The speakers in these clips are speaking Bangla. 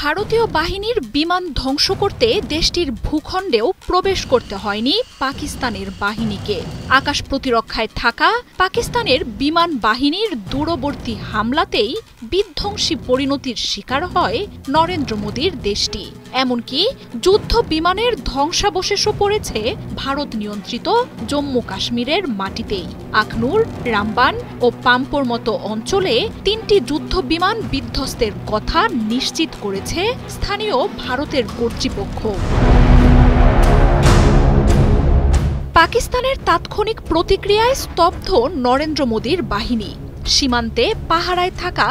ভারতীয় বাহিনীর বিমান ধ্বংস করতে দেশটির ভূখণ্ডেও প্রবেশ করতে হয়নি পাকিস্তানের বাহিনীকে। আকাশ প্রতিরক্ষায় থাকা পাকিস্তানের বিমান বাহিনীর দূরবর্তী হামলাতেই বিধ্বংসী পরিণতির শিকার হয় নরেন্দ্র মোদীর দেশটি। এমনকি যুদ্ধ বিমানের ধ্বংসাবশেষও পড়েছে ভারত নিয়ন্ত্রিত জম্মু কাশ্মীরের মাটিতেই। আখনুর, রামবান ও পাম্পোর মতো অঞ্চলে ৩টি যুদ্ধ বিমান বিধ্বস্তের কথা নিশ্চিত করেছে স্থানীয় ভারতের কর্তৃপক্ষ। পাকিস্তানের তাৎক্ষণিক প্রতিক্রিয়ায় স্তব্ধ নরেন্দ্র মোদীর বাহিনী। সীমান্তে পাহারায় থাকা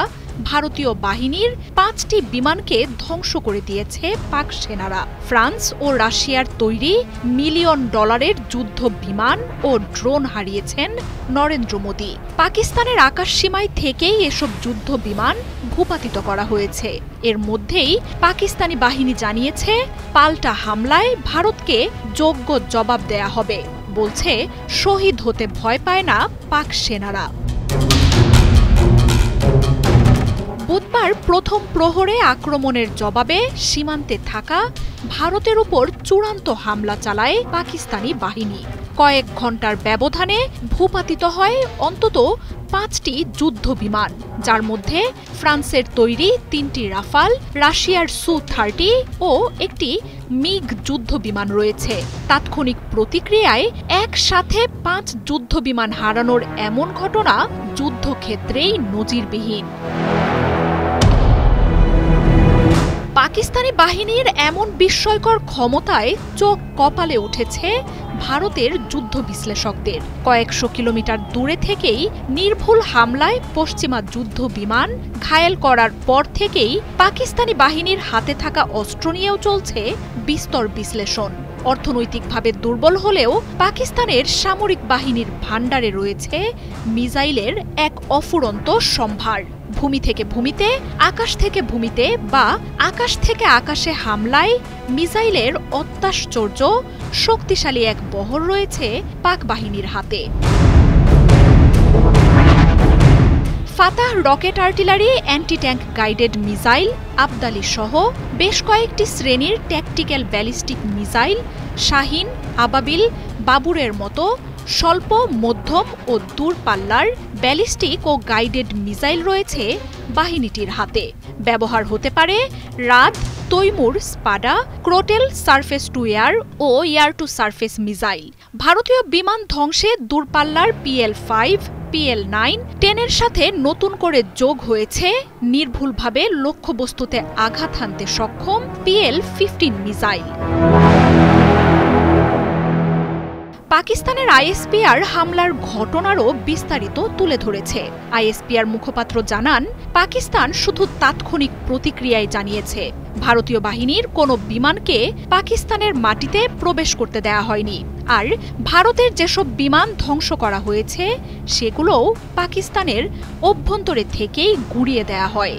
ভারতীয় বাহিনীর 5টি বিমানকে ধ্বংস করে দিয়েছে পাক সেনারা। ফ্রান্স ও রাশিয়ার তৈরি মিলিয়ন ডলারের যুদ্ধ বিমান ও ড্রোন হারিয়েছেন নরেন্দ্র মোদী। পাকিস্তানের আকাশসীমায় থেকেই এসব যুদ্ধ বিমান ভূপাতিত করা হয়েছে। এর মধ্যেই পাকিস্তানি বাহিনী জানিয়েছে, পাল্টা হামলায় ভারতকে যোগ্য জবাব দেয়া হবে। বলছে, শহীদ হতে ভয় পায় না পাক সেনারা। বুধবার প্রথম প্রহরে আক্রমণের জবাবে সীমান্তে থাকা ভারতের উপর চূড়ান্ত হামলা চালায় পাকিস্তানি বাহিনী। কয়েক ঘণ্টার ব্যবধানে ভূপাতিত হয় অন্তত 5টি যুদ্ধ বিমান, যার মধ্যে ফ্রান্সের তৈরি 3টি রাফাল, রাশিয়ার সু-30 ও একটি মিগ যুদ্ধ বিমান রয়েছে। তাৎক্ষণিক প্রতিক্রিয়ায় একসাথে 5 যুদ্ধ বিমান হারানোর এমন ঘটনা যুদ্ধক্ষেত্রেই নজিরবিহীন। পাকিস্তানি বাহিনীর এমন বিস্ময়কর ক্ষমতায় চোখ কপালে উঠেছে ভারতের যুদ্ধ বিশ্লেষকদের। কয়েকশো কিলোমিটার দূরে থেকেই নির্ভুল হামলায় পশ্চিমা যুদ্ধ বিমান ঘায়েল করার পর থেকেই পাকিস্তানি বাহিনীর হাতে থাকা অস্ত্র নিয়েও চলছে বিস্তর বিশ্লেষণ। অর্থনৈতিকভাবে দুর্বল হলেও পাকিস্তানের সামরিক বাহিনীর ভাণ্ডারে রয়েছে মিসাইলের এক অফুরন্ত সম্ভার। ভূমি থেকে ভূমিতে, আকাশ থেকে ভূমিতে বা আকাশ থেকে আকাশে হামলায় মিসাইলের অত্যাশ্চর্য শক্তিশালী এক বহর রয়েছে পাক বাহিনীর হাতে। Fatah rocket artillery, anti tank guided missile, Abdali সহ বেশ কয়েকটি শ্রেণীর ট্যাকটিক্যাল ব্যালিস্টিক মিসাইল, শাহিন, আবাবিল, বাবুরের মতো স্বল্প, মধ্যম ও দূরপাল্লার ব্যালিস্টিক ও গাইডেড মিসাইল রয়েছে বাহিনীটির হাতে। ব্যবহার হতে পারে Raad, Taimur, Spada, Crotale surface to air ও এয়ার টু সারফেস মিসাইল। ভারতীয় বিমান ধ্বংসে দূরপাল্লার PL-5, PL-9, 10-এর সাথে নতুন করে যোগ হয়েছে নির্ভুলভাবে লক্ষ্যবস্তুতে আঘাত হানতে সক্ষম PL-15 মিসাইল। পাকিস্তানের ISPR হামলার ঘটনারও বিস্তারিত তুলে ধরেছে। ISPR মুখপাত্র জানান, পাকিস্তান শুধু তাৎক্ষণিক প্রতিক্রিয়ায় জানিয়েছে ভারতীয় বাহিনীর কোনো বিমানকে পাকিস্তানের মাটিতে প্রবেশ করতে দেয়া হয়নি। আর ভারতের যেসব বিমান ধ্বংস করা হয়েছে সেগুলোও পাকিস্তানের অভ্যন্তরে থেকেই গুড়িয়ে দেয়া হয়।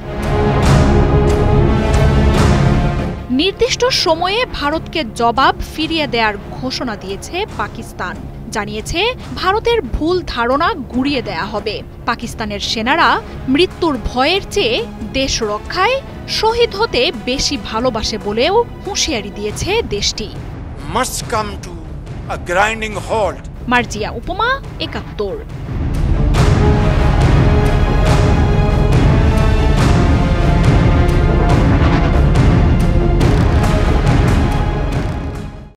নির্দিষ্ট সময়ে ভারতকে জবাব ফিরিয়ে দেওয়ার ঘোষণা দিয়েছে পাকিস্তান। জানিয়েছে, ভারতের ভুল ধারণা গুড়িয়ে দেয়া হবে। পাকিস্তানের সেনারা মৃত্যুর ভয়ের চেয়ে দেশ রক্ষায় শহীদ হতে বেশি ভালোবাসে বলেও হুঁশিয়ারি দিয়েছে দেশটি। Must come to a grinding halt. Marjia উপমা, ৭১।